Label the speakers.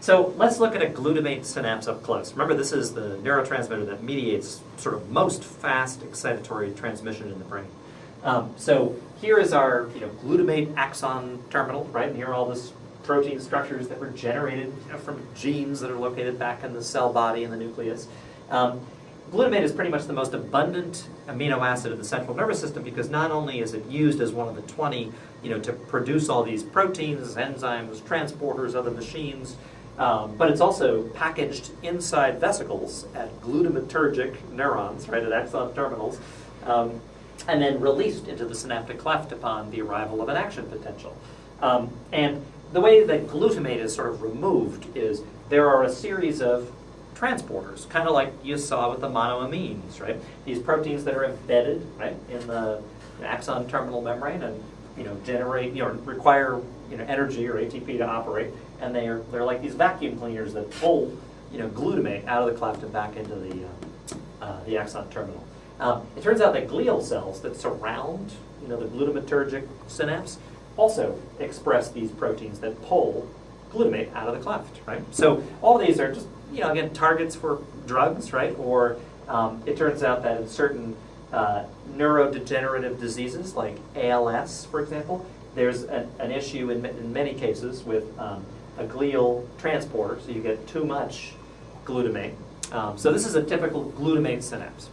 Speaker 1: So let's look at a glutamate synapse up close. Remember, this is the neurotransmitter that mediates sort of most fast excitatory transmission in the brain. So here is our glutamate axon terminal, right? And here are all these protein structures that were generated from genes that are located back in the cell body and the nucleus. Glutamate is pretty much the most abundant amino acid of the central nervous system because not only is it used as one of the 20, to produce all these proteins, enzymes, transporters, other machines, but it's also packaged inside vesicles at glutamatergic neurons, right, at axon terminals, and then released into the synaptic cleft upon the arrival of an action potential. And the way that glutamate is sort of removed is there are a series of transporters, kind of like you saw with the monoamines, right? These proteins that are embedded, right, in the axon terminal membrane and generate, require energy or ATP to operate, and they're like these vacuum cleaners that pull glutamate out of the cleft and back into the axon terminal. It turns out that glial cells that surround the glutamatergic synapse also express these proteins that pull glutamate out of the cleft, right? So all of these are just again targets for drugs, right? Or it turns out that in certain neurodegenerative diseases like ALS, for example, there's an issue in many cases with a glial transporter, so you get too much glutamate. So this is a typical glutamate synapse.